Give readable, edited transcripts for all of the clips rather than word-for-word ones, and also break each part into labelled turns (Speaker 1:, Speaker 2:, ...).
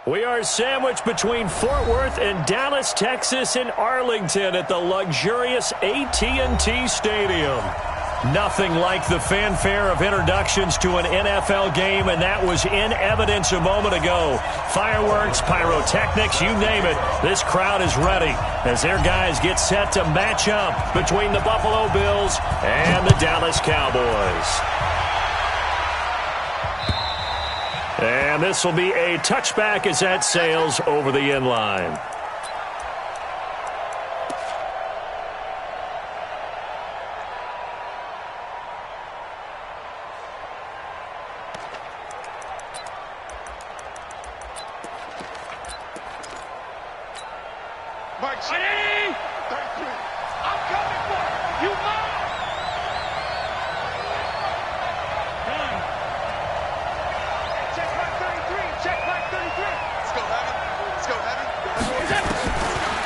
Speaker 1: We are sandwiched between Fort Worth and Dallas, Texas, and Arlington at the luxurious AT&T Stadium. Nothing like the fanfare of introductions to an NFL game, and that was in evidence a moment ago. Fireworks, pyrotechnics, you name it. This crowd is ready as their guys get set to match up between the Buffalo Bills and the Dallas Cowboys. And this will be a touchback as that sails over the end line.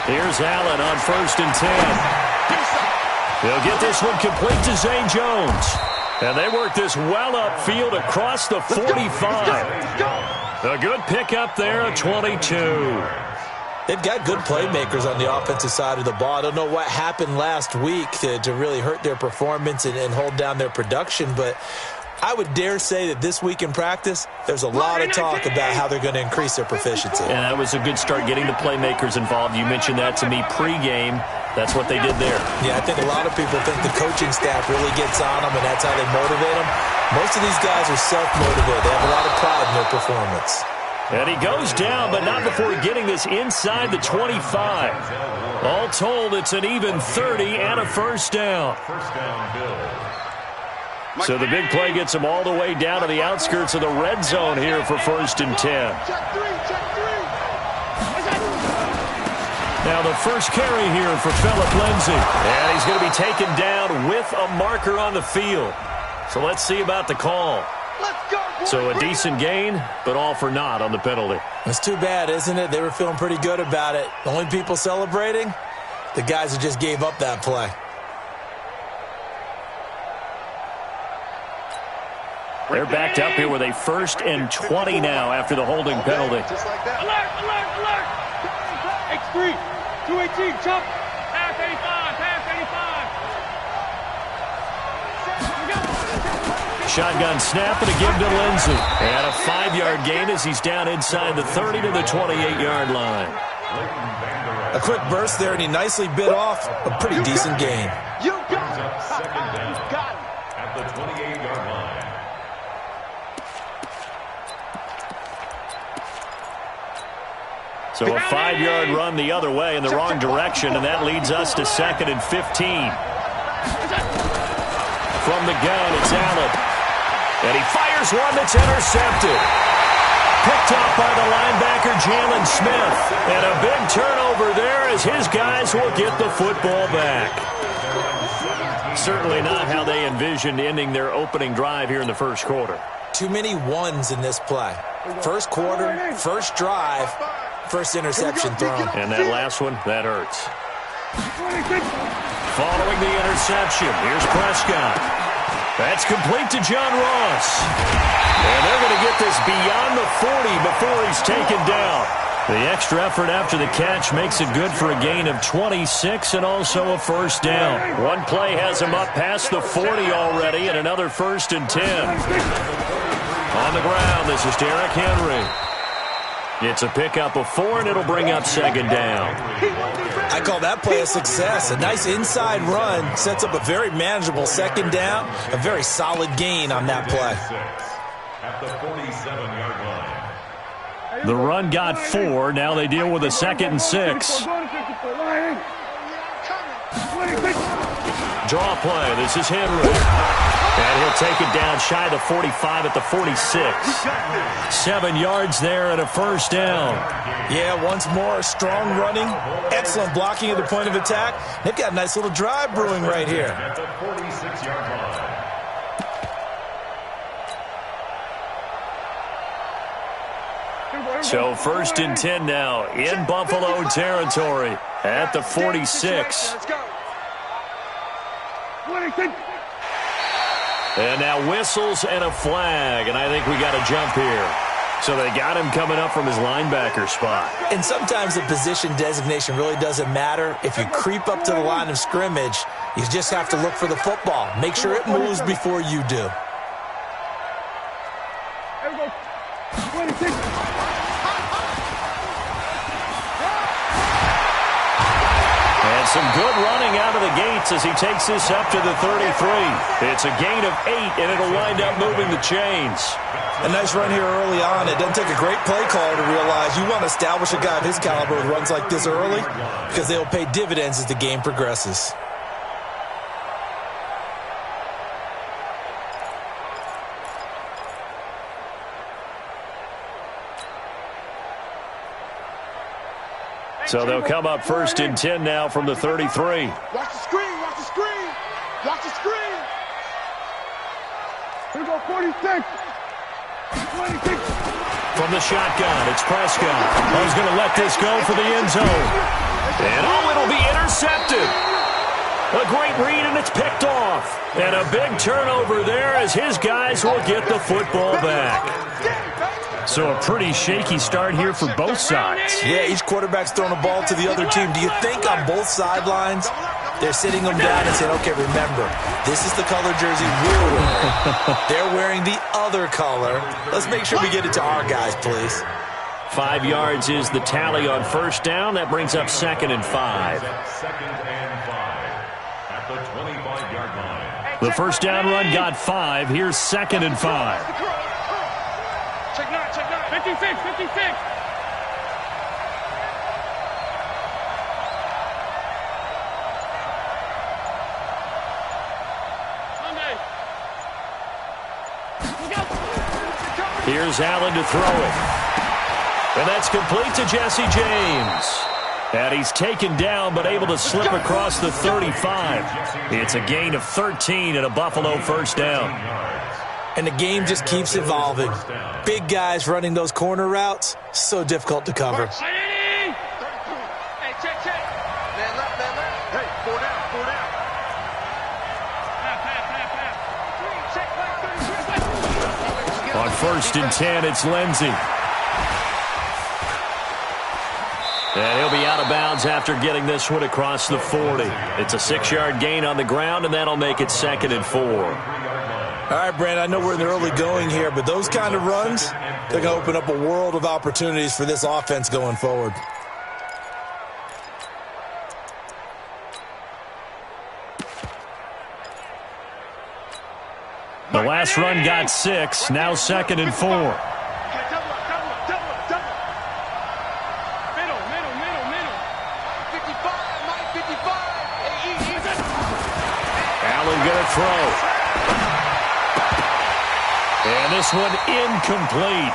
Speaker 1: Here's Allen on 1st and 10. They'll get this one complete to Zay Jones. And they work this well upfield across the 45. A good pickup there at 22.
Speaker 2: They've got good playmakers on the offensive side of the ball. I don't know what happened last week to really hurt their performance and hold down their production, but I would dare say that this week in practice, there's a lot of talk about how they're going to increase their proficiency.
Speaker 1: And that was a good start getting the playmakers involved. You mentioned that to me pregame. That's what they did there.
Speaker 2: Yeah, I think a lot of people think the coaching staff really gets on them, and that's how they motivate them. Most of these guys are self-motivated. They have a lot of pride in their performance.
Speaker 1: And he goes down, but not before getting this inside the 25. All told, it's an even 30 and a first down. So the big play gets them all the way down to the outskirts of the red zone here for 1st and 10. Now the first carry here for Phillip Lindsay. And he's going to be taken down with a marker on the field. So let's see about the call. So a decent gain, but all for naught on the penalty.
Speaker 2: It's too bad, isn't it? They were feeling pretty good about it. The only people celebrating, the guys who just gave up that play.
Speaker 1: They're backed up here with a 1st and 20 now after the holding penalty.
Speaker 3: Just like that. Alert, alert, alert. X3, 218, jump. Pass 85, pass 85.
Speaker 1: Shotgun snap and a give to Lindsay. And a 5-yard gain as he's down inside the 30 to the 28-yard line.
Speaker 2: A quick burst there, and he nicely bit off a pretty decent gain.
Speaker 3: You got it. You got it.
Speaker 4: At the 28-yard line.
Speaker 1: So a 5-yard run the other way in the wrong direction, and that leads us to 2nd and 15. From the gun, it's Allen. And he fires one that's intercepted. Picked up by the linebacker, Jalen Smith. And a big turnover there as his guys will get the football back. Certainly not how they envisioned ending their opening drive here in the first quarter.
Speaker 2: Too many ones in this play. First quarter, first drive, first interception thrown.
Speaker 1: And that last one, that hurts. Following the interception, here's Prescott. That's complete to John Ross. And they're going to get this beyond the 40 before he's taken down. The extra effort after the catch makes it good for a gain of 26 and also a first down. One play has him up past the 40 already and another 1st and 10. On the ground, this is Derrick Henry. It's a pickup of 4, and it'll bring up 2nd down.
Speaker 2: I call that play a success. A nice inside run sets up a very manageable 2nd down. A very solid gain on that play.
Speaker 4: At the 47-yard line.
Speaker 1: The run got 4. Now they deal with a 2nd and 6. Draw play. This is Henry. And he'll take it down shy of the 45 at the 46. 7 yards there and a first down.
Speaker 2: Yeah, once more, strong running, excellent blocking at the point of attack. They've got a nice little drive brewing right here.
Speaker 4: At the 46-yard line.
Speaker 1: So 1st and 10 now in Buffalo territory at the 46. And now whistles and a flag, and I think we got a jump here. So they got him coming up from his linebacker spot.
Speaker 2: And sometimes the position designation really doesn't matter. If you creep up to the line of scrimmage, you just have to look for the football. Make sure it moves before you do.
Speaker 3: There we go. 26.
Speaker 1: And some good running out of the gates as he takes this up to the 33. It's a gain of 8, and it'll wind up moving the chains.
Speaker 2: A nice run here early on. It doesn't take a great play caller to realize you want to establish a guy of his caliber with runs like this early because they'll pay dividends as the game progresses.
Speaker 1: So they'll come up 1st and 10 now from the 33.
Speaker 3: Watch the screen. Watch the screen. Watch the screen. Here we go. 46. 26.
Speaker 1: From the shotgun, it's Prescott. He's going to let this go for the end zone. And it'll be intercepted. A great read, and it's picked off. And a big turnover there as his guys will get the football back. So a pretty shaky start here for both sides.
Speaker 2: Yeah, each quarterback's throwing a ball to the other team. Do you think on both sidelines they're sitting them down and saying, okay, remember, this is the color jersey we're wearing. They're wearing the other color. Let's make sure we get it to our guys, please.
Speaker 1: 5 yards is the tally on 1st down. That brings up 2nd and 5.
Speaker 4: 2nd and 5 at the 25-yard line.
Speaker 1: The 1st down run got 5. Here's 2nd and 5.
Speaker 3: Check 9, check 9. 56, 56.
Speaker 1: Here's Allen to throw it. And that's complete to Jesse James. And he's taken down but able to slip across the 35. It's a gain of 13 and a Buffalo 1st down.
Speaker 2: And the game just keeps evolving. Big guys running those corner routes, so difficult to cover.
Speaker 3: Hey, check, check. Man left, man left. Hey, 4 down, 4 down. Pass.
Speaker 1: On 1st and 10, it's Lindsey. And he'll be out of bounds after getting this one across the 40. It's a 6-yard gain on the ground, and that'll make it 2nd and 4.
Speaker 2: All right, Brandon, I know we're in the early going here, but those kind of runs, they're going to open up a world of opportunities for this offense going forward.
Speaker 1: The last run got 6, now 2nd and 4.
Speaker 3: Double. Middle. 55, Mike, 55. Hey, easy.
Speaker 1: Allen gonna throw. And this one incomplete.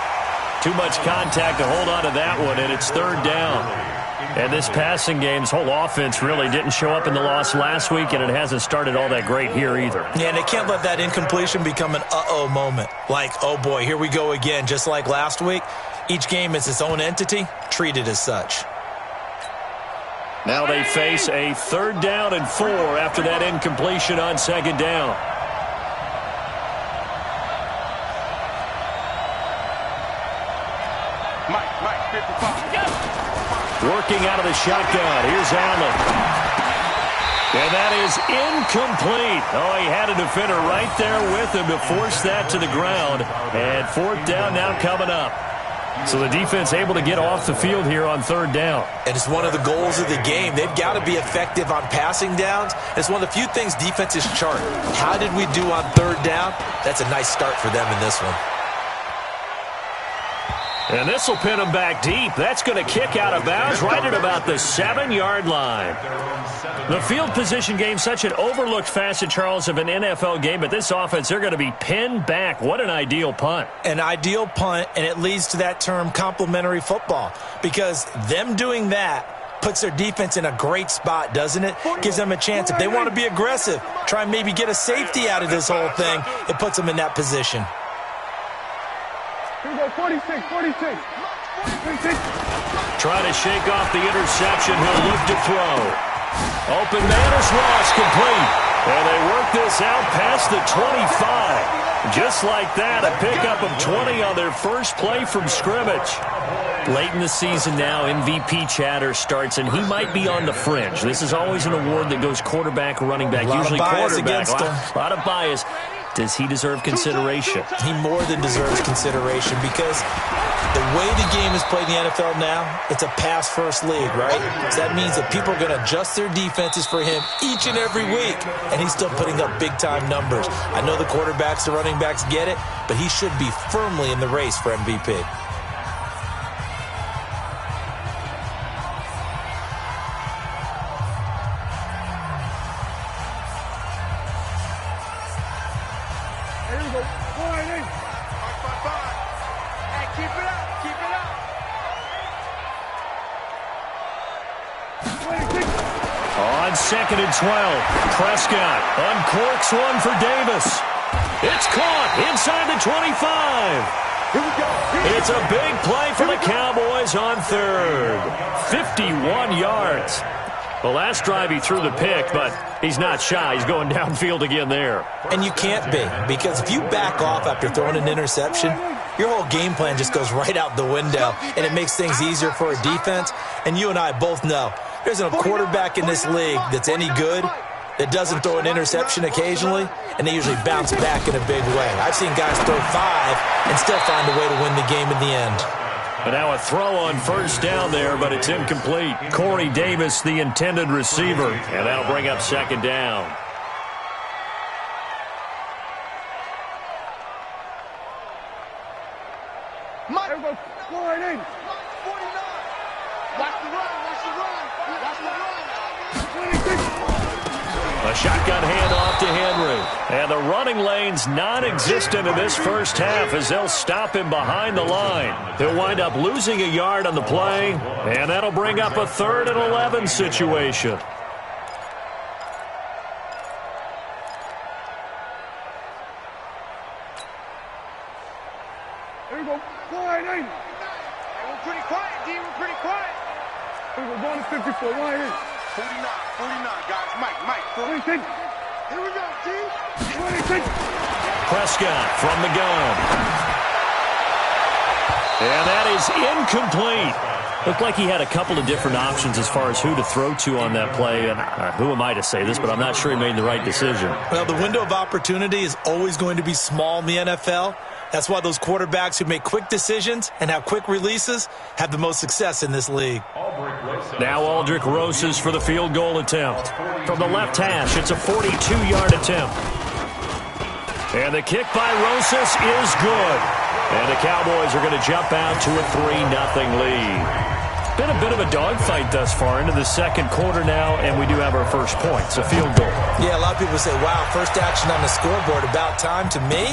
Speaker 1: Too much contact to hold on to that one, and it's 3rd down. And this passing game's whole offense really didn't show up in the loss last week, and it hasn't started all that great here either.
Speaker 2: Yeah, and they can't let that incompletion become an uh-oh moment. Like, oh boy, here we go again, just like last week. Each game is its own entity, treated as such.
Speaker 1: Now they face a 3rd down and 4 after that incompletion on 2nd down.
Speaker 3: Mike, 55.
Speaker 1: Working out of the shotgun. Here's Allen. And that is incomplete. Oh, he had a defender right there with him to force that to the ground. And 4th down now coming up. So the defense able to get off the field here on 3rd down.
Speaker 2: And it's one of the goals of the game. They've got to be effective on passing downs. It's one of the few things defenses chart. How did we do on 3rd down? That's a nice start for them in this one.
Speaker 1: And this will pin him back deep. That's going to kick out of bounds right at about the 7-yard line. The field position game, such an overlooked facet, Charles, of an NFL game. But this offense, they're going to be pinned back. What an ideal punt.
Speaker 2: An ideal punt, and it leads to that term complementary football. Because them doing that puts their defense in a great spot, doesn't it? Gives them a chance. If they want to be aggressive, try and maybe get a safety out of this whole thing, it puts them in that position.
Speaker 3: Here we go, 46.
Speaker 1: Trying to shake off the interception. He'll look to throw. Open man is lost, complete. And they work this out past the 25. Just like that, a pickup of 20 on their first play from scrimmage. Late in the season now, MVP chatter starts, and he might be on the fringe. This is always an award that goes quarterback, running back, usually quarterback. A lot of bias. Does he deserve consideration?
Speaker 2: He more than deserves consideration because the way the game is played in the NFL now, it's a pass-first league, right? So that means that people are going to adjust their defenses for him each and every week, and he's still putting up big-time numbers. I know the quarterbacks, the running backs get it, but he should be firmly in the race for MVP.
Speaker 1: On 2nd and 12, Prescott uncorks one for Davis. It's caught inside the 25.
Speaker 3: Here we go.
Speaker 1: It's a big play for the Cowboys on 3rd. 51 yards. The last drive he threw the pick, but he's not shy. He's going downfield again there.
Speaker 2: And you can't be, because if you back off after throwing an interception, your whole game plan just goes right out the window, and it makes things easier for a defense. And you and I both know there's a quarterback in this league that's any good that doesn't throw an interception occasionally, and they usually bounce back in a big way. I've seen guys throw 5 and still find a way to win the game in the end.
Speaker 1: But now a throw on first down there, but it's incomplete. Corey Davis, the intended receiver, and that'll bring up 2nd down. A shotgun handoff to Henry. And the running lane's non-existent in this first half as they'll stop him behind the line. He'll wind up losing a yard on the play, and that'll bring up a 3rd and 11 situation.
Speaker 3: There we go. Wide in. We're pretty quiet, D. We're pretty quiet. We're going to 54. Wide in. 49, guys. Mike. 46. Here we go, D. 26.
Speaker 1: Prescott from the gun. And that is incomplete. Looked like he had a couple of different options as far as who to throw to on that play. And who am I to say this, but I'm not sure he made the right decision.
Speaker 2: Well, the window of opportunity is always going to be small in the NFL. That's why those quarterbacks who make quick decisions and have quick releases have the most success in this league.
Speaker 1: Now Aldrick Rosas for the field goal attempt. From the left hash, it's a 42-yard attempt. And the kick by Rosas is good. And the Cowboys are going to jump out to a 3-0 lead. Been a bit of a dogfight thus far into the second quarter now, and we do have our first point. It's a field goal.
Speaker 2: Yeah, a lot of people say, wow, first action on the scoreboard, about time. To me,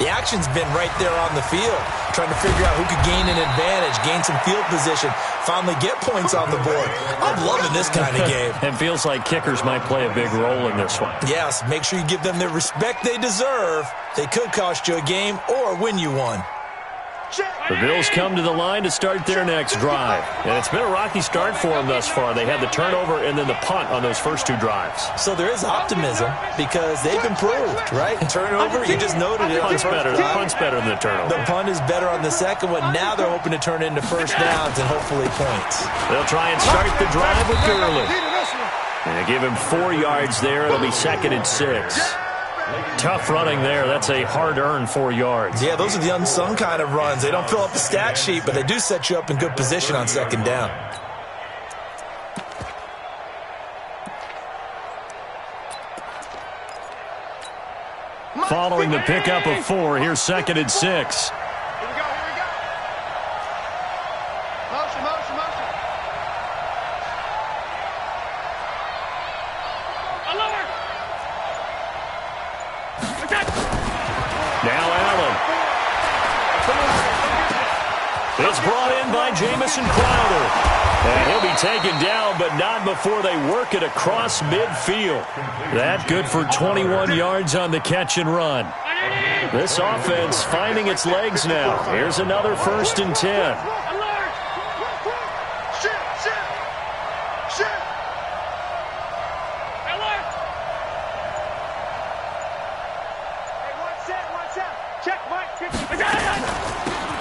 Speaker 2: the action's been right there on the field, trying to figure out who could gain an advantage, gain some field position, finally get points on the board. I'm loving this kind of game.
Speaker 1: It feels like kickers might play a big role in this one.
Speaker 2: Yes, make sure you give them the respect they deserve. They could cost you a game or win you one.
Speaker 1: The Bills come to the line to start their next drive. And it's been a rocky start for them thus far. They had the turnover and then the punt on those first 2 drives.
Speaker 2: So there is optimism because they've improved, right? Turnover, you just noted it.
Speaker 1: Punt's better than the turnover.
Speaker 2: The punt is better on the second one. Now they're hoping to turn into first downs and hopefully points.
Speaker 1: They'll try and start the drive with Gurley. And they give him 4 yards there. It'll be 2nd and 6. Tough running there. That's a hard-earned 4 yards.
Speaker 2: Yeah, those are the unsung kind of runs. They don't fill up the stat sheet, but they do set you up in good position on second down.
Speaker 1: Following the pickup of 4, here's 2nd and 6.
Speaker 3: Here we go. Motion.
Speaker 1: Now Allen. It's brought in by Jamison Crowder. And he'll be taken down, but not before they work it across midfield. That good for 21 yards on the catch and run. This offense finding its legs now. Here's another 1st and 10.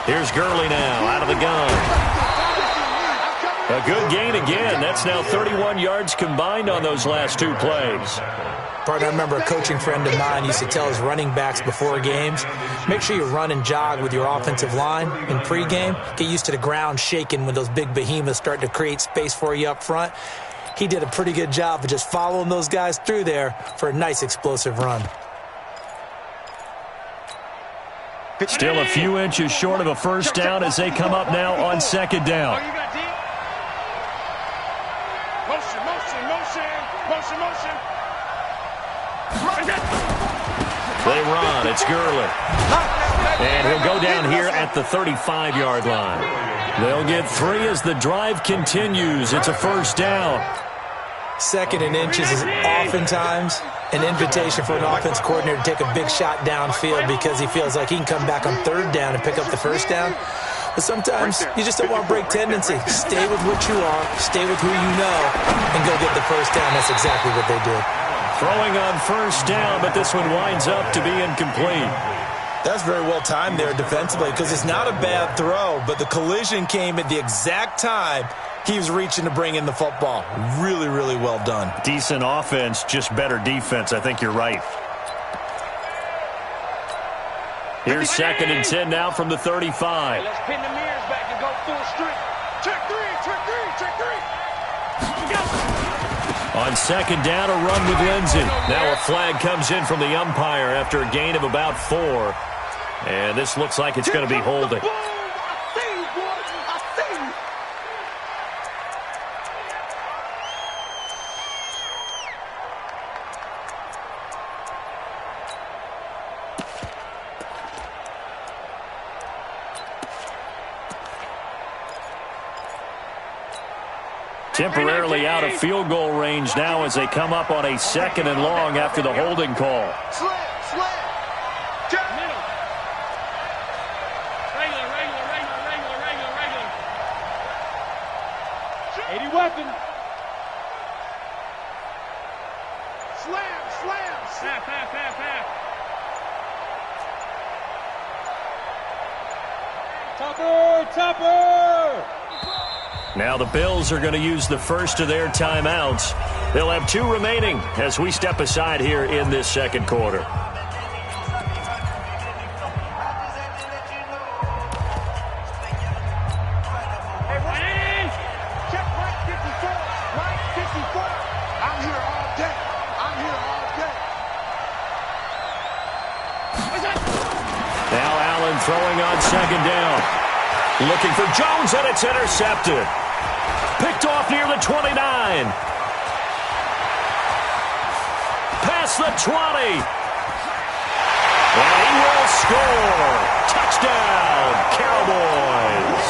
Speaker 1: Here's Gurley now out of the gun. A good gain again. That's now 31 yards combined on those last two plays.
Speaker 2: Partner, I remember a coaching friend of mine used to tell his running backs before games, make sure you run and jog with your offensive line in pregame. Get used to the ground shaking when those big behemoths start to create space for you up front. He did a pretty good job of just following those guys through there for a nice explosive run.
Speaker 1: Still a few inches short of a first down as they come up now on second down. They run. It's Gurley. And he'll go down here at the 35-yard line. They'll get 3 as the drive continues. It's a first down.
Speaker 2: Second and inches is oftentimes an invitation for an offense coordinator to take a big shot downfield because he feels like he can come back on third down and pick up the first down. But sometimes you just don't want to break tendency. Stay with what you are, stay with who you know, and go get the first down. That's exactly what they did.
Speaker 1: Throwing on first down, but this one winds up to be incomplete.
Speaker 2: That's very well timed there defensively because it's not a bad throw, but the collision came at the exact time he was reaching to bring in the football. Really, really well done.
Speaker 1: Decent offense, just better defense. I think you're right. Here's second and 10 now from the 35.
Speaker 3: Let's pin the mirrors back and go full strength. Check three, check three, check three.
Speaker 1: On second down, a run with Lindsey. Now a flag comes in from the umpire after a gain of about 4. And this looks like it's going to be holding. Temporarily out of field goal range now as they come up on a second and long after the holding call.
Speaker 3: Slam. Check. Middle. Regular. 80 weapon. Slam. Half. Topper.
Speaker 1: Now the Bills are going to use the first of their timeouts. They'll have 2 remaining as we step aside here in this second quarter.
Speaker 3: Hey, Ryan! Check right 54. Right 54. I'm here all day.
Speaker 1: Now Allen throwing on second down. Looking for Jones, and it's intercepted. Picked off near the 29. Past the 20. And he will score. Touchdown, Cowboys.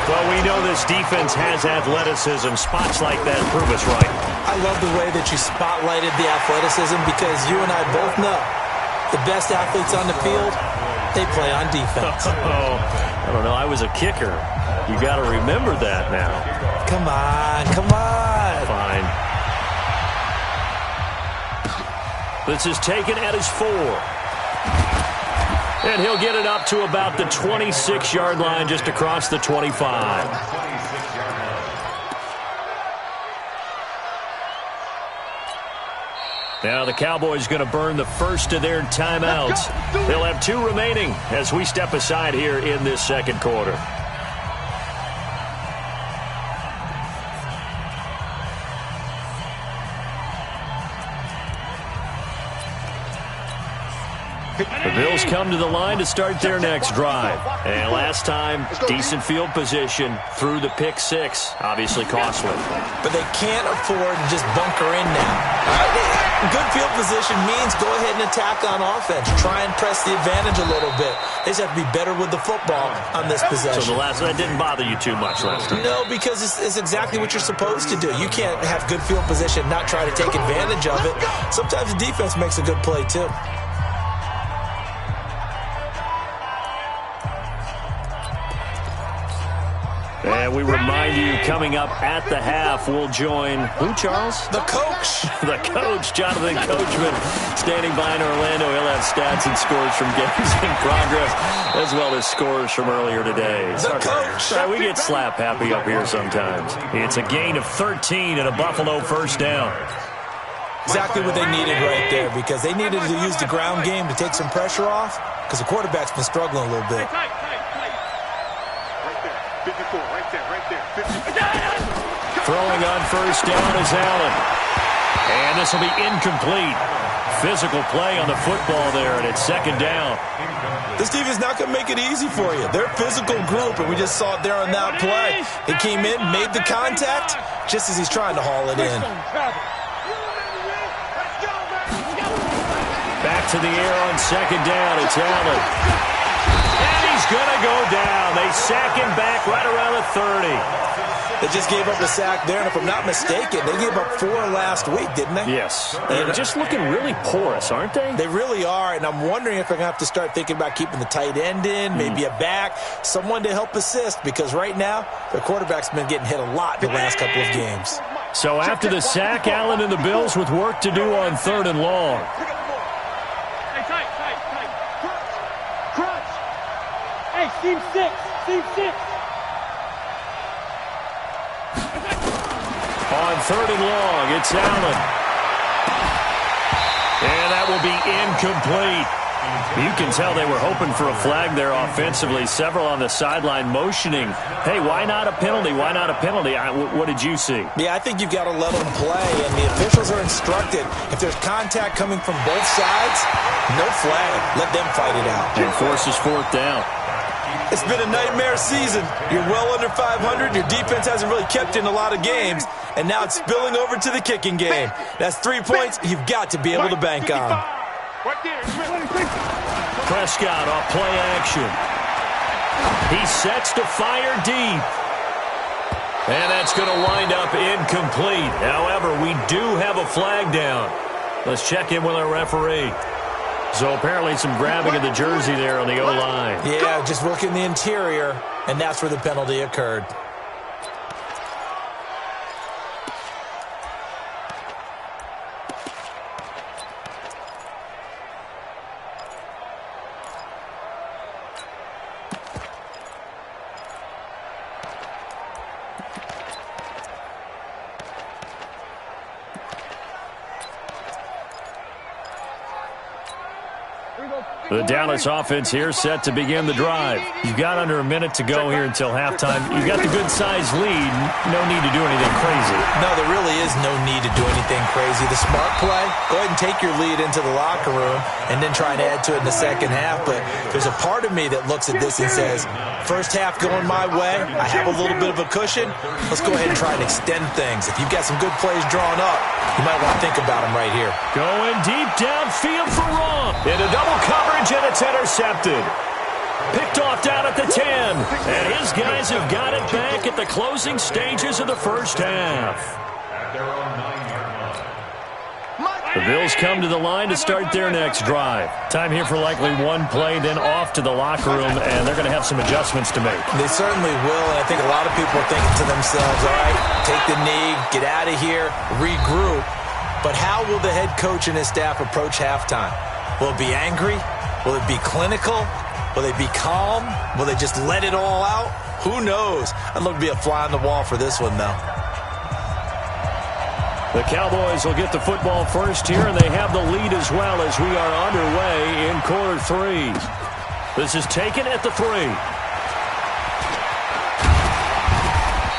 Speaker 1: Well, we know this defense has athleticism. Spots like that prove us right.
Speaker 2: I love the way that you spotlighted the athleticism because you and I both know the best athletes on the field, they play on defense.
Speaker 1: I don't know. I was a kicker. You got to remember that now.
Speaker 2: Come on.
Speaker 1: Fine. This is taken at his 4. And he'll get it up to about the 26-yard line just across the 25. Now the Cowboys going to burn the first of their timeouts. They'll have 2 remaining as we step aside here in this second quarter. The Bills come to the line to start their next drive. And last time, decent field position through the pick 6. Obviously costly.
Speaker 2: But they can't afford to just bunker in now. Good field position means go ahead and attack on offense. Try and press the advantage a little bit. They just have to be better with the football on this possession.
Speaker 1: So that didn't bother you too much last time?
Speaker 2: No, because it's exactly what you're supposed to do. You can't have good field position, not try to take advantage of it. Sometimes the defense makes a good play, too.
Speaker 1: And we remind you, coming up at the half, we'll join who, Charles?
Speaker 2: The coach.
Speaker 1: The coach, Jonathan Coachman, standing by in Orlando. He'll have stats and scores from games in progress, as well as scores from earlier today.
Speaker 2: The coach.
Speaker 1: We get slap happy up here sometimes. It's a gain of 13 and a Buffalo first down.
Speaker 2: Exactly what they needed right there, because they needed to use the ground game to take some pressure off, because the quarterback's been struggling a little bit.
Speaker 3: Right there, 54, right there, 54.
Speaker 1: Throwing on first down is Allen. And this will be incomplete. Physical play on the football there, and it's second down.
Speaker 2: This defense not going to make it easy for you. They're a physical group, and we just saw it there on that play. He came in, made the contact, just as he's trying to haul it in.
Speaker 1: Back to the air on second down. It's Allen. And he's going to go down. They sack him back right around the 30.
Speaker 2: They just gave up a sack there, and if I'm not mistaken, they gave up 4 last week, didn't they?
Speaker 1: Yes. They're just looking really porous, aren't they?
Speaker 2: They really are, and I'm wondering if they're going to have to start thinking about keeping the tight end in, maybe a back, someone to help assist, because right now, their quarterback's been getting hit a lot in the last couple of games.
Speaker 1: So after the sack, Allen and the Bills with work to do on 3rd and long.
Speaker 3: Tight. Crunch. Hey, team 6.
Speaker 1: On 3rd and long, it's Allen. And that will be incomplete. You can tell they were hoping for a flag there offensively. Several on the sideline motioning. Hey, why not a penalty? Why not a penalty? What did you see?
Speaker 2: Yeah, I think you've got to let them play, and the officials are instructed. If there's contact coming from both sides, no flag. Let them fight it out.
Speaker 1: And forces 4th down.
Speaker 2: It's been a nightmare season. You're well under 500. Your defense hasn't really kept you in a lot of games, and now it's spilling over to the kicking game. That's 3 points you've got to be able to bank on.
Speaker 1: Prescott off play action. He sets to fire deep. And that's going to wind up incomplete. However, we do have a flag down. Let's check in with our referee. So apparently some grabbing of the jersey there on the O-line.
Speaker 2: Yeah, just working the interior, and that's where the penalty occurred.
Speaker 1: The Dallas offense here set to begin the drive. You've got under a minute to go here until halftime. You've got the good-sized lead. No need to do anything crazy.
Speaker 2: No, there really is no need to do anything crazy. The smart play, go ahead and take your lead into the locker room and then try and add to it in the second half. But there's a part of me that looks at this and says, first half going my way, I have a little bit of a cushion. Let's go ahead and try and extend things. If you've got some good plays drawn up, you might want to think about them right here.
Speaker 1: Going deep downfield for Raw. Into double coverage, and it's intercepted. Picked off down at the 10. And his guys have got it back at the closing stages of the first half. The Bills come to the line to start their next drive. Time here for likely one play, then off to the locker room, and they're going to have some adjustments to make.
Speaker 2: They certainly will, and I think a lot of people are thinking to themselves, all right, take the knee, get out of here, regroup. But how will the head coach and his staff approach halftime? Will it be angry? Will it be clinical? Will they be calm? Will they just let it all out? Who knows? I'd love to be a fly on the wall for this one, though.
Speaker 1: The Cowboys will get the football first here, and they have the lead as well as we are underway in quarter 3. This is taken at the 3.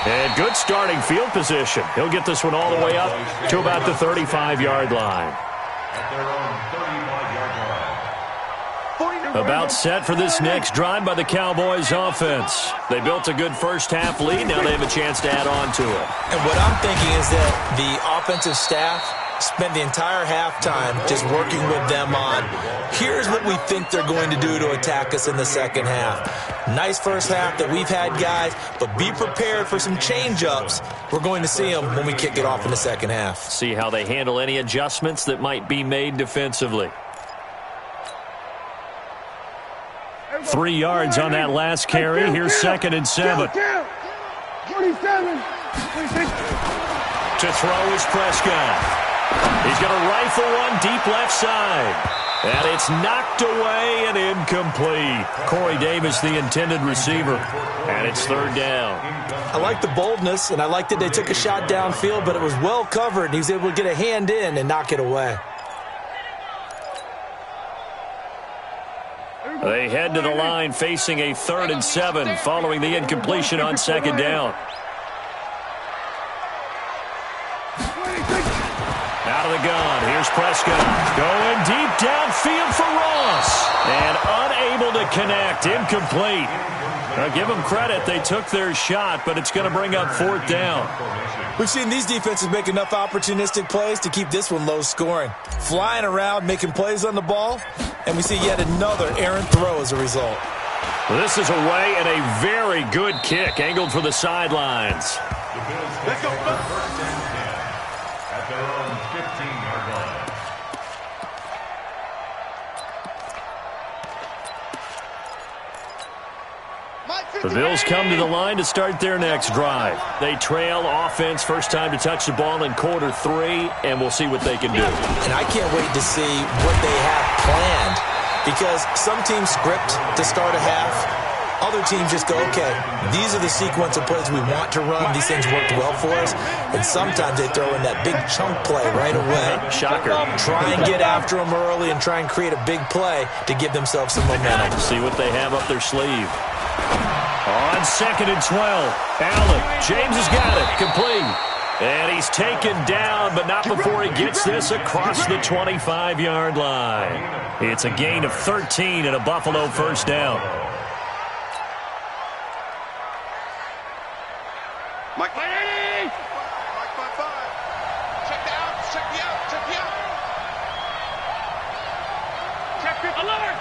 Speaker 1: And good starting field position. He'll get this one all the way up to about the 35-yard line. About set for this next drive by the Cowboys offense. They built a good first half lead. Now they have a chance to add on to it.
Speaker 2: And what I'm thinking is that the offensive staff spent the entire halftime just working with them on, here's what we think they're going to do to attack us in the second half. Nice first half that we've had, guys, but be prepared for some change-ups. We're going to see them when we kick it off in the second half.
Speaker 1: See how they handle any adjustments that might be made defensively. 3 yards on that last carry. Here's 2nd and 7.
Speaker 3: 27.
Speaker 1: To throw is Prescott. He's going to rifle one deep left side. And it's knocked away and incomplete. Corey Davis, the intended receiver. And it's third down.
Speaker 2: I like the boldness, and I like that they took a shot downfield, but it was well covered, and he was able to get a hand in and knock it away.
Speaker 1: They head to the line facing a 3rd and 7 following the incompletion on 2nd down. Out of the gun, here's Prescott. Going deep downfield for Ross. And unable to connect, incomplete. Now give them credit, they took their shot, but it's going to bring up 4th down.
Speaker 2: We've seen these defenses make enough opportunistic plays to keep this one low scoring. Flying around, making plays on the ball, and we see yet another errant throw as a result.
Speaker 1: Well, this is away and a very good kick, angled for the sidelines.
Speaker 3: Let's go.
Speaker 4: At their own 15-yard line.
Speaker 1: The Bills come to the line to start their next drive. They trail offense, first time to touch the ball in quarter 3, and we'll see what they can do.
Speaker 2: And I can't wait to see what they have planned, because some teams script to start a half. Other teams just go, okay, these are the sequence of plays we want to run. These things worked well for us. And sometimes they throw in that big chunk play right away.
Speaker 1: Shocker.
Speaker 2: Try and get after them early and try and create a big play to give themselves some momentum.
Speaker 1: See what they have up their sleeve. On 2nd and 12, Allen. James has got it. Complete. And he's taken down, but not before he gets this across the 25-yard line. It's a gain of 13 and a Buffalo first down.
Speaker 3: Mike, 5. Check the out. Check the out. Check the out. Check the alert.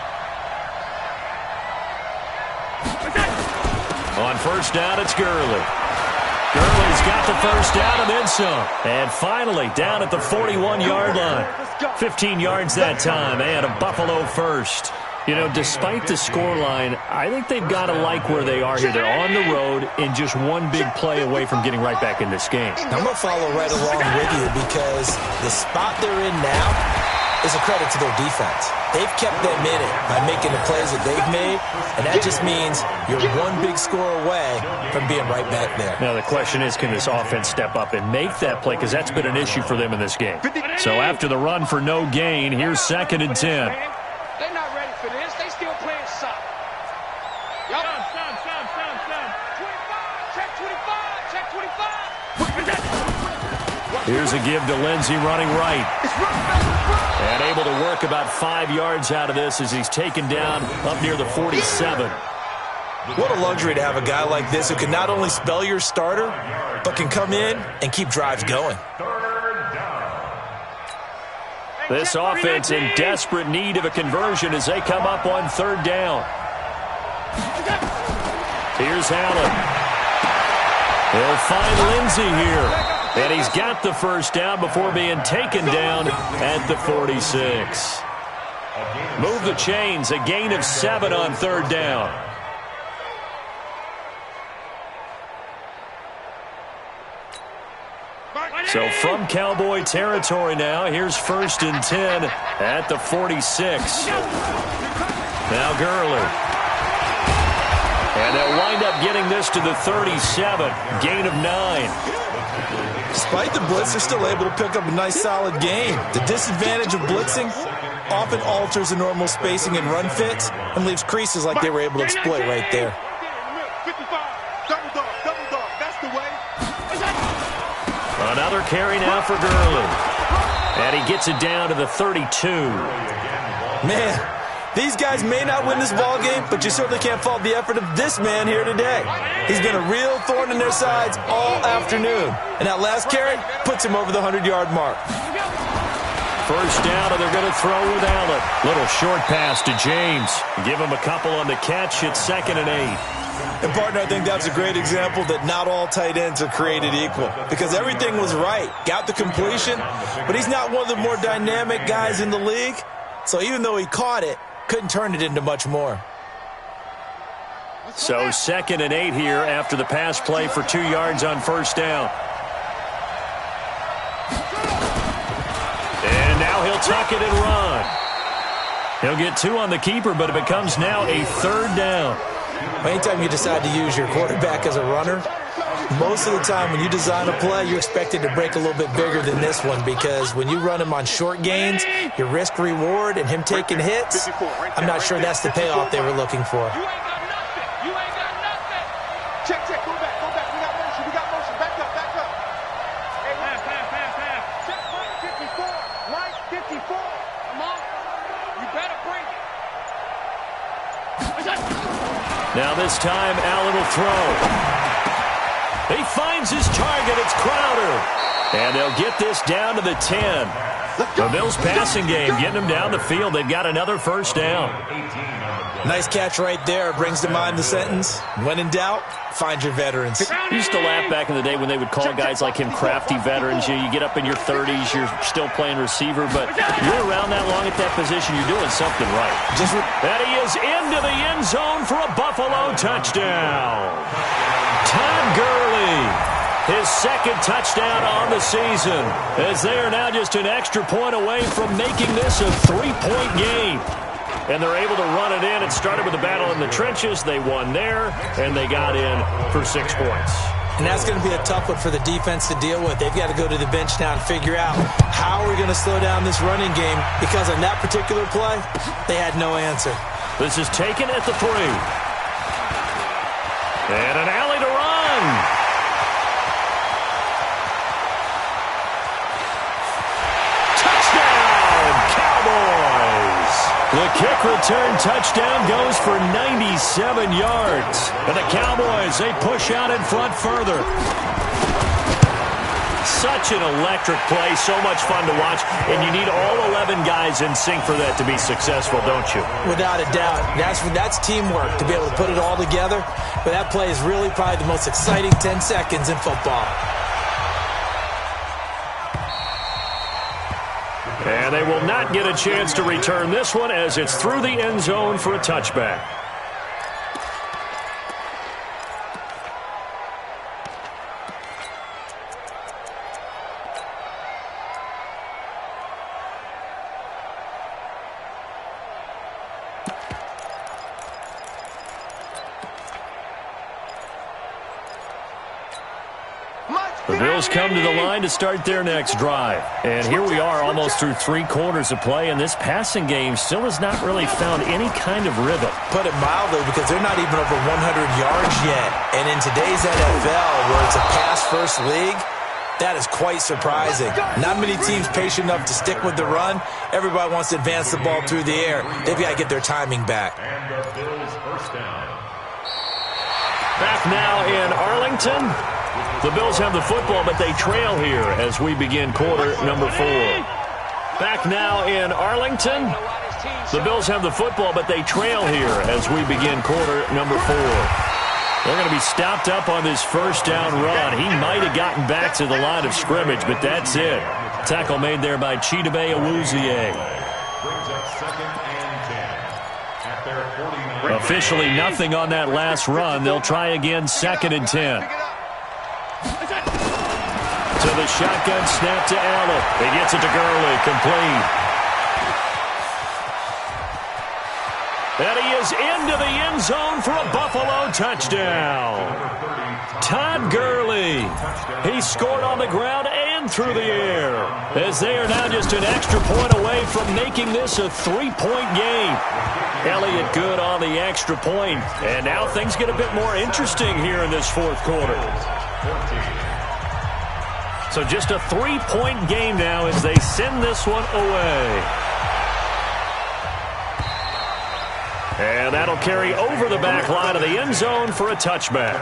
Speaker 1: On first down, it's Gurley. Gurley's got the first down and then some. And finally, down at the 41-yard line. 15 yards that time, and a Buffalo first. You know, despite the scoreline, I think they've got to like where they are here. They're on the road and just one big play away from getting right back in this game.
Speaker 2: I'm going to follow right along with you, because the spot they're in now is a credit to their defense. They've kept them in it by making the plays that they've made, and that just means you're one big score away from being right back there.
Speaker 1: Now, the question is, can this offense step up and make that play? Because that's been an issue for them in this game. So after the run for no gain, here's 2nd and 10.
Speaker 3: They're not ready for this. They still playing soft. Yup. Stop. 25. Check 25. Check 25.
Speaker 1: Here's a give to Lindsey running right. And able to work about 5 yards out of this as he's taken down up near the 47.
Speaker 2: What a luxury to have a guy like this who can not only spell your starter, but can come in and keep drives going.
Speaker 1: This offense in desperate need of a conversion as they come up on 3rd down. Here's Allen. He'll find Lindsey here. And he's got the first down before being taken down at the 46. Move the chains, a gain of 7 on 3rd down. So from Cowboy territory now, here's 1st and 10 at the 46. Now Gurley. And they'll wind up getting this to the 37, gain of 9.
Speaker 2: Despite the blitz, they're still able to pick up a nice, solid gain. The disadvantage of blitzing often alters the normal spacing and run fits and leaves creases like they were able to exploit right there.
Speaker 3: 55. Double dog. That's the way.
Speaker 1: Another carry now for Gurley. And he gets it down to the 32.
Speaker 2: Man, these guys may not win this ball game, but you certainly can't fault the effort of this man here today. He's been a real thorn in their sides all afternoon. And that last carry puts him over the 100-yard mark.
Speaker 1: First down, and they're going to throw with Allen. Little short pass to James. Give him a couple on the catch. It's 2nd and 8.
Speaker 2: And, partner, I think that's a great example that not all tight ends are created equal, because everything was right. Got the completion, but he's not one of the more dynamic guys in the league. So even though he caught it, couldn't turn it into much more.
Speaker 1: So 2nd and 8 here after the pass play for 2 yards on first down. And now he'll tuck it and run. He'll get 2 on the keeper, but it becomes now a 3rd down.
Speaker 2: Anytime you decide to use your quarterback as a runner, most of the time when you design a play, you're expected to break a little bit bigger than this one, because when you run him on short gains, your risk-reward and him taking hits, I'm not sure that's the payoff they were looking for.
Speaker 3: You ain't got nothing. You ain't got nothing. Check, check. Go back. Go back. We got motion. We got motion. Back up. Back up. Hey, pass. Check Mike 54. Mike 54. Come on. You better bring it.
Speaker 1: Now this time, Allen will throw. He finds his target. It's Crowder. And they'll get this down to the 10. The Bills passing game getting them down the field. They've got another first down.
Speaker 2: Nice catch right there. Brings to mind the sentence, when in doubt, find your veterans.
Speaker 1: You used to laugh back in the day when they would call guys like him crafty veterans. You get up in your 30s, you're still playing receiver, but you're around that long at that position, you're doing something right. And he is into the end zone for a Buffalo touchdown. Todd Gurley, his 2nd touchdown on the season, as they are now just an extra point away from making this a 3-point game. And they're able to run it in. It started with a battle in the trenches. They won there, and they got in for 6 points.
Speaker 2: And that's going to be a tough one for the defense to deal with. They've got to go to the bench now and figure out how are we going to slow down this running game, because on that particular play, they had no answer.
Speaker 1: This is taken at the 3. And an alley to run. Touchdown, Cowboys. The kick return touchdown goes for 97 yards. And the Cowboys, they push out in front further. Such an electric play, so much fun to watch, and you need all 11 guys in sync for that to be successful, don't you?
Speaker 2: Without a doubt. That's teamwork, to be able to put it all together. But that play is really probably the most exciting 10 seconds in football.
Speaker 1: And they will not get a chance to return this one, as it's through the end zone for a touchback. The Bills come to the line to start their next drive. And here we are almost through 3 quarters of play, and this passing game still has not really found any kind of rhythm.
Speaker 2: Put it mildly, because they're not even over 100 yards yet. And in today's NFL, where it's a pass-first league, that is quite surprising. Not many teams patient enough to stick with the run. Everybody wants to advance the ball through the air. They've got to get their timing back.
Speaker 4: And the Bills first down.
Speaker 1: Back now in Arlington. The Bills have the football, but they trail here as we begin quarter number 4. Back now in Arlington. The Bills have the football, but they trail here as we begin quarter number 4. They're going to be stopped up on this first down run. He might have gotten back to the line of scrimmage, but that's it. Tackle made there by Chidobe Awuzie.
Speaker 4: Brings up 2nd and 10. At their 49.
Speaker 1: Officially nothing on that last run. They'll try again, 2nd and 10. To the shotgun snap to Allen. He gets it to Gurley, complete. And he is into the end zone for a Buffalo touchdown. Todd Gurley. He scored on the ground and through the air, as they are now just an extra point away from making this a 3-point game. Elliott good on the extra point. And now things get a bit more interesting here in this 4th quarter. So just a 3-point game now as they send this one away. And that'll carry over the back line of the end zone for a touchback.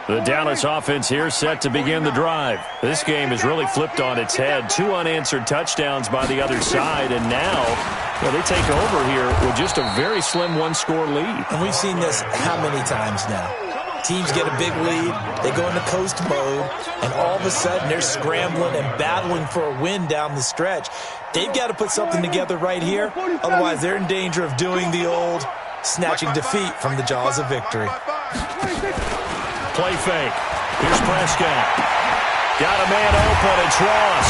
Speaker 1: The Dallas offense here set to begin the drive. This game has really flipped on its head. 2 unanswered touchdowns by the other side, and now Well, they take over here with just a very slim one-score lead.
Speaker 2: And we've seen this how many times now? Teams get a big lead, they go into coast mode, and all of a sudden they're scrambling and battling for a win down the stretch. They've got to put something together right here, otherwise they're in danger of doing the old snatching defeat from the jaws of victory.
Speaker 1: Play fake. Here's Prescott. Got a man open. It's Ross.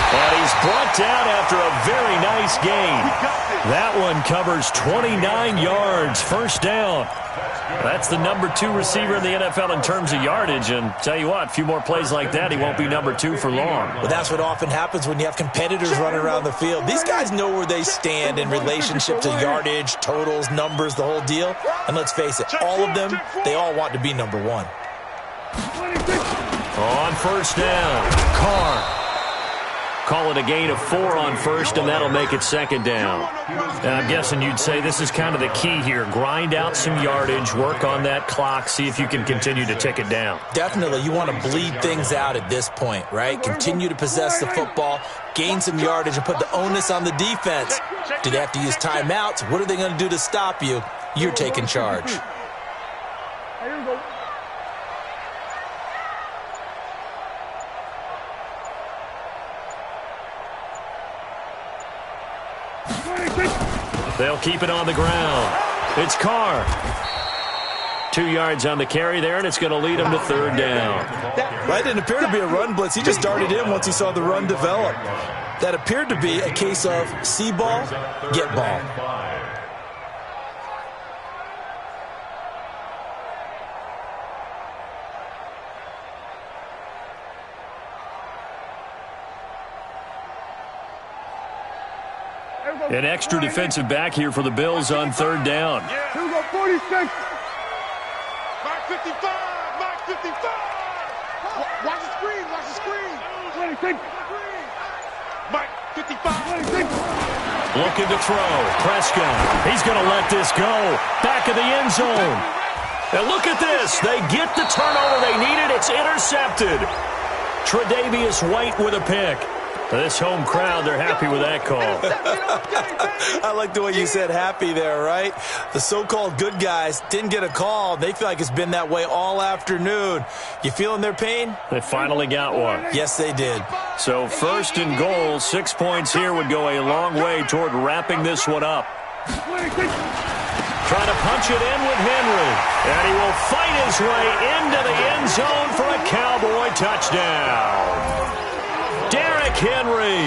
Speaker 1: And he's brought down after a very nice gain. That one covers 29 yards. First down. That's the number 2 receiver in the NFL in terms of yardage. And tell you what, a few more plays like that, he won't be number 2 for long.
Speaker 2: Well, that's what often happens when you have competitors running around the field. These guys know where they stand in relationship to yardage, totals, numbers, the whole deal. And let's face it, all of them, they all want to be number 1.
Speaker 1: On first down, Carr. Call it a gain of 4 on first, and that'll make it second down. And I'm guessing you'd say this is kind of the key here. Grind out some yardage, work on that clock, see if you can continue to tick it down.
Speaker 2: Definitely. You want to bleed things out at this point, right? Continue to possess the football, gain some yardage, and put the onus on the defense. Do they have to use timeouts? What are they going to do to stop you? You're taking charge.
Speaker 1: They'll keep it on the ground. It's Carr. 2 yards on the carry there, and it's going to lead him to third down.
Speaker 2: Right, didn't appear to be a run blitz. He just darted in once he saw the run develop. That appeared to be a case of see ball, get ball.
Speaker 1: An extra defensive back here for the Bills on third down.
Speaker 3: Here we go, 46. Mark 55. Mark 55. Watch the screen. Watch the screen. 26. Mark 55. 26.
Speaker 1: Looking to throw. Prescott. He's going to let this go. Back of the end zone. And look at this. They get the turnover they needed. It's intercepted. Tre'Davious White with a pick. This home crowd, they're happy with that call.
Speaker 2: I like the way you said happy there, right? The so-called good guys didn't get a call. They feel like it's been that way all afternoon. You feeling their pain?
Speaker 1: They finally got one.
Speaker 2: Yes, they did.
Speaker 1: So first and goal, 6 points here would go a long way toward wrapping this one up. Trying to punch it in with Henry. And he will fight his way into the end zone for a Cowboy touchdown. Derrick Henry,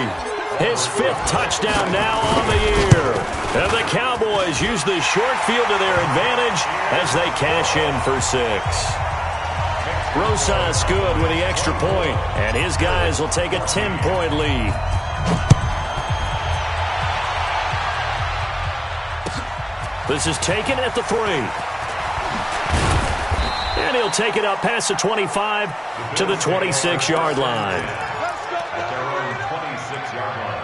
Speaker 1: his 5th touchdown now on the year. And the Cowboys use the short field to their advantage as they cash in for 6. Rosas good with the extra point, and his guys will take a 10-point lead. This is taken at the 3. And he'll take it up past the 25 to the 26-yard line.
Speaker 4: At their own 26-yard line.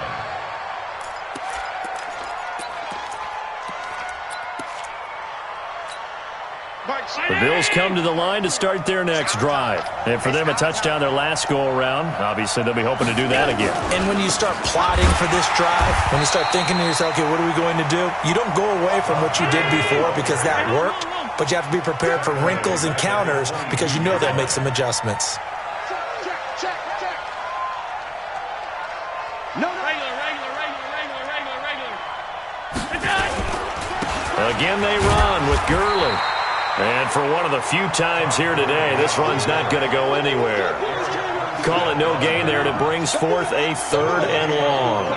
Speaker 1: The Bills come to the line to start their next drive. And for them, a touchdown their last go-around. Obviously, they'll be hoping to do that again.
Speaker 2: And when you start plotting for this drive, when you start thinking to yourself, okay, what are we going to do? You don't go away from what you did before because that worked, but you have to be prepared for wrinkles and counters because you know they'll make some adjustments.
Speaker 1: Again, they run with Gurley. And for one of the few times here today, this run's not going to go anywhere. Call it no gain there, and it brings forth a 3rd and long.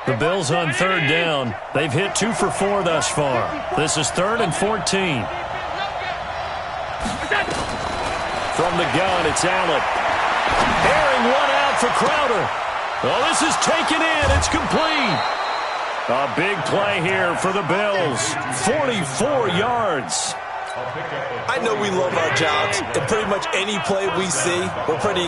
Speaker 1: The Bills on 3rd down. They've hit 2 for 4 thus far. This is 3rd and 14. From the gun, it's Allen. Airing one out for Crowder. Oh, this is taken in. It's complete. A big play here for the Bills. 44 yards.
Speaker 2: I know we love our jobs, and pretty much any play we see, we're pretty,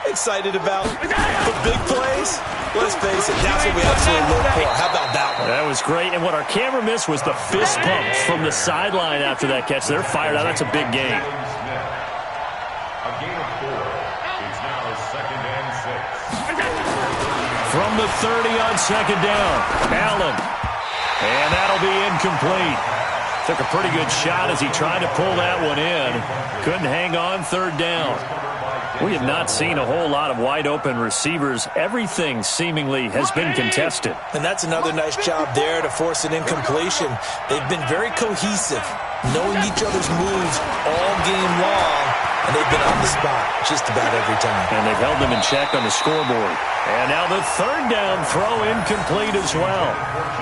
Speaker 2: excited about. But big plays, let's face it, that's what we absolutely look for. How about that one?
Speaker 1: That was great, and what our camera missed was the fist pumps from the sideline after that catch. They're fired out. That's a big game.
Speaker 4: A gain of 4. It's now 2nd and 6.
Speaker 1: From the 30 on 2nd down, Allen. And that'll be incomplete. Took a pretty good shot as he tried to pull that one in. Couldn't hang on 3rd down. We have not seen a whole lot of wide-open receivers. Everything seemingly has been contested.
Speaker 2: And that's another nice job there to force an incompletion. They've been very cohesive, knowing each other's moves all game long, and they've been on the spot just about every time.
Speaker 1: And they've held them in check on the scoreboard. And now the 3rd down throw incomplete as well.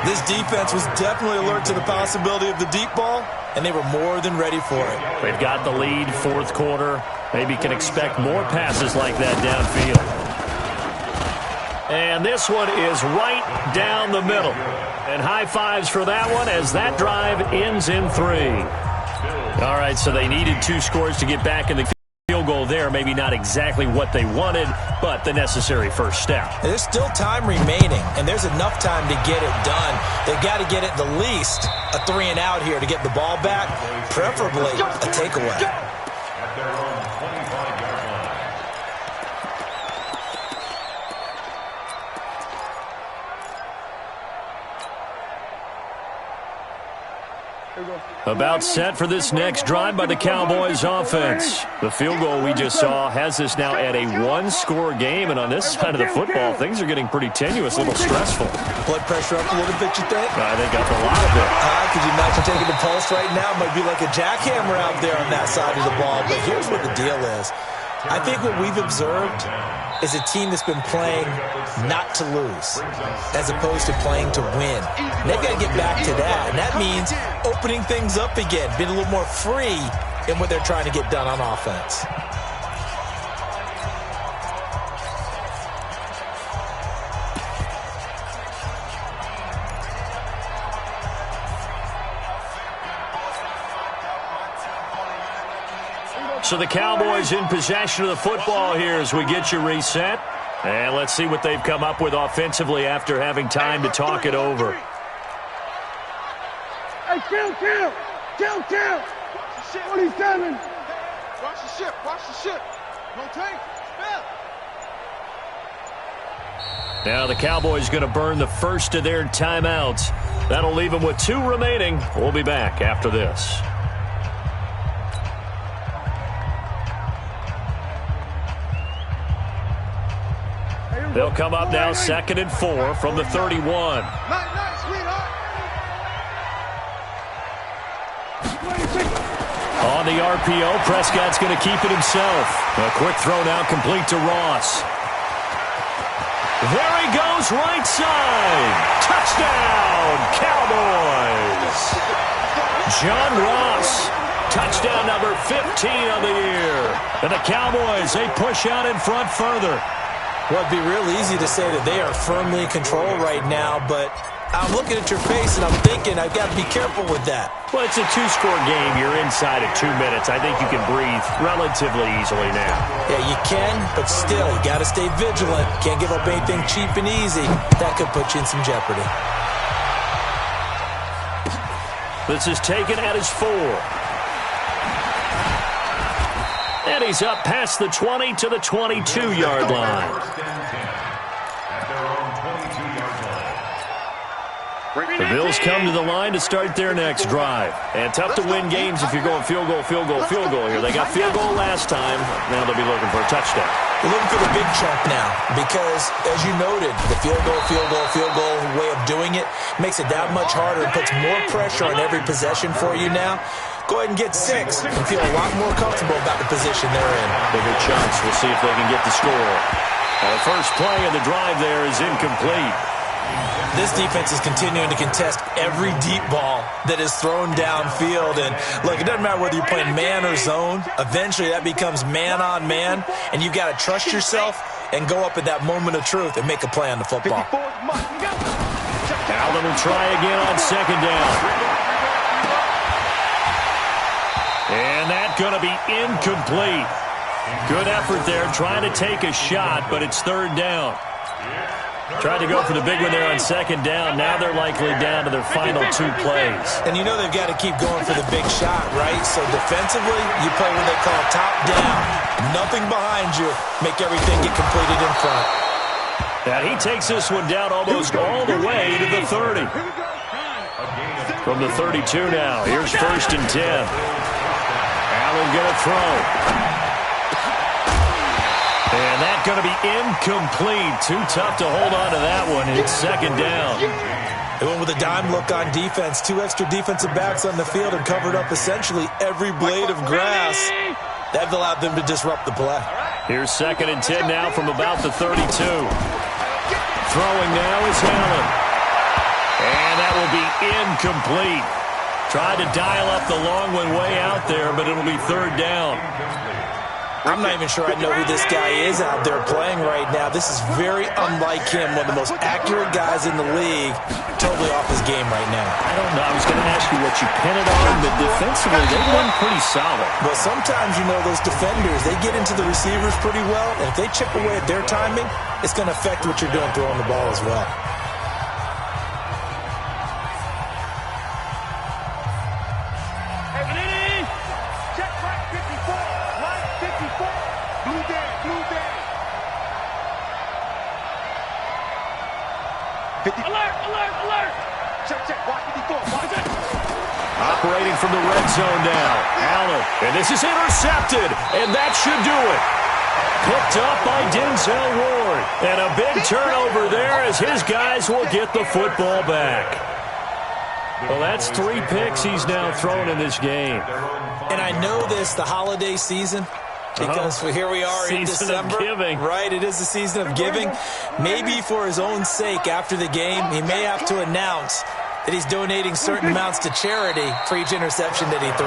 Speaker 2: This defense was definitely alert to the possibility of the deep ball, and they were more than ready for it.
Speaker 1: They've got the lead, 4th quarter. Maybe can expect more passes like that downfield. And this one is right down the middle. And high fives for that one as that drive ends in 3. All right, so they needed 2 scores to get back in the field goal there. Maybe not exactly what they wanted, but the necessary first step.
Speaker 2: There's still time remaining, and there's enough time to get it done. They've got to get at the least a 3 and out here to get the ball back, preferably a takeaway.
Speaker 4: At their own 25-yard line.
Speaker 1: About set for this next drive by the Cowboys offense. The field goal we just saw has us now at a 1-score game, and on this side of the football, things are getting pretty tenuous, a little stressful.
Speaker 2: Blood pressure up a little bit, you think?
Speaker 1: I think up a lot of it.
Speaker 2: Could you imagine taking the pulse right now? It might be like a jackhammer out there on that side of the ball, but here's what the deal is. I think what we've observed is a team that's been playing not to lose as opposed to playing to win. And they've got to get back to that, and that means opening things up again, being a little more free in what they're trying to get done on offense.
Speaker 1: So the Cowboys in possession of the football here as we get you reset. And let's see what they've come up with offensively after having time to talk it over.
Speaker 3: Hey, kill! 47. Watch the ship. No tank.
Speaker 1: Now the Cowboys going to burn the first of their timeouts. That'll leave them with 2 remaining. We'll be back after this. They'll come up now 2nd and 4 from the 31.
Speaker 3: Nice, sweetheart.
Speaker 1: On the RPO, Prescott's going to keep it himself. A quick throw now complete to Ross. There he goes, right side. Touchdown, Cowboys. John Ross, touchdown number 15 of the year. And the Cowboys, they push out in front further.
Speaker 2: Well, it'd be real easy to say that they are firmly in control right now, but I'm looking at your face and I'm thinking I've got to be careful with that.
Speaker 1: Well, it's a 2-score game. You're inside of 2 minutes. I think you can breathe relatively easily now.
Speaker 2: Yeah, you can, but still, you got to stay vigilant. Can't give up anything cheap and easy. That could put you in some jeopardy.
Speaker 1: This is taken at his 4. And he's up past the 20 to the 22-yard line. The Bills come to the line to start their next drive. And tough to win games if you're going field goal here. They got field goal last time. Now they'll be looking for a touchdown.
Speaker 2: They're looking for the big chunk now because, as you noted, the field goal way of doing it makes it that much harder and puts more pressure on every possession for you now. Go ahead and get 6 and feel a lot more comfortable about the position they're in.
Speaker 1: Bigger chunks. We'll see if they can get the score. The first play of the drive there is incomplete.
Speaker 2: This defense is continuing to contest every deep ball that is thrown downfield. And, look, it doesn't matter whether you're playing man or zone. Eventually that becomes man-on-man, and you've got to trust yourself and go up at that moment of truth and make a play on the football.
Speaker 1: Allen will try again on 2nd down. that going to be incomplete? Good effort there, trying to take a shot, but it's third down. Tried to go for the big one there on second down. Now they're likely down to their final 2 plays.
Speaker 2: And you know they've got to keep going for the big shot, right? So defensively, you play what they call top down. Nothing behind you. Make everything get completed in front.
Speaker 1: And he takes this one down almost all the way to the 30. From the 32 now, here's 1st and 10. Allen going to throw. And that's going to be incomplete. Too tough to hold on to that one. It's second down.
Speaker 2: They went with a dime look on defense. 2 extra defensive backs on the field and covered up essentially every blade of grass. That allowed them to disrupt the play.
Speaker 1: Here's 2nd and 10 now from about the 32. Throwing now is Allen. And that will be incomplete. Tried to dial up the long one way out there, but it'll be third down.
Speaker 2: I'm not even sure I know who this guy is out there playing right now. This is very unlike him, one of the most accurate guys in the league. Totally off his game right now.
Speaker 1: I don't know. I was going to ask you what you pin it on, but defensively, they've been pretty solid.
Speaker 2: Well, sometimes, you know, those defenders, they get into the receivers pretty well, and if they chip away at their timing, it's going to affect what you're doing throwing the ball as well.
Speaker 1: Operating from the red zone now. Allen. And this is intercepted. And that should do it. Picked up by Denzel Ward. And a big turnover there as his guys will get the football back. Well, that's 3 picks he's now thrown in this game.
Speaker 2: And I know this, the holiday season, because here we are in December.
Speaker 1: Season of giving.
Speaker 2: Right, it is the season of giving. Maybe for his own sake after the game, he may have to announce that he's donating certain amounts to charity for each interception that he threw.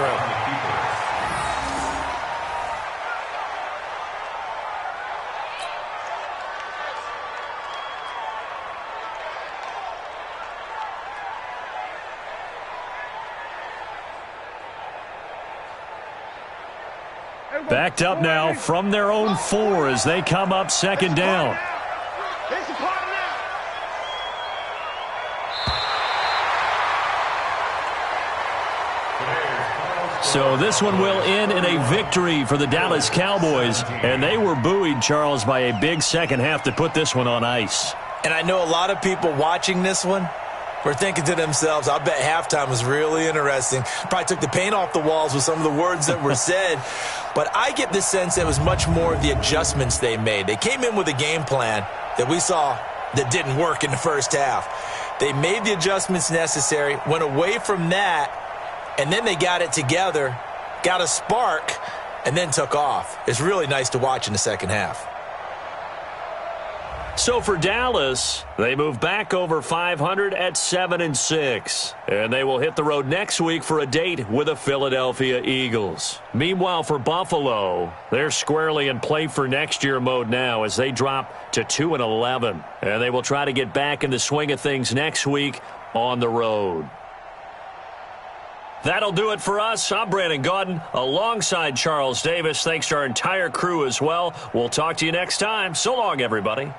Speaker 1: Backed up now from their own 4 as they come up second down. So this one will end in a victory for the Dallas Cowboys. And they were buoyed, Charles, by a big second half to put this one on ice.
Speaker 2: And I know a lot of people watching this one were thinking to themselves, I bet halftime was really interesting. Probably took the paint off the walls with some of the words that were said. But I get the sense that it was much more of the adjustments they made. They came in with a game plan that we saw that didn't work in the first half. They made the adjustments necessary, went away from that, and then they got it together, got a spark, and then took off. It's really nice to watch in the second half.
Speaker 1: So for Dallas, they move back over 500 at 7-6. And they will hit the road next week for a date with the Philadelphia Eagles. Meanwhile, for Buffalo, they're squarely in play for next year mode now as they drop to 2-11. And they will try to get back in the swing of things next week on the road. That'll do it for us. I'm Brandon Gaudin alongside Charles Davis. Thanks to our entire crew as well. We'll talk to you next time. So long, everybody.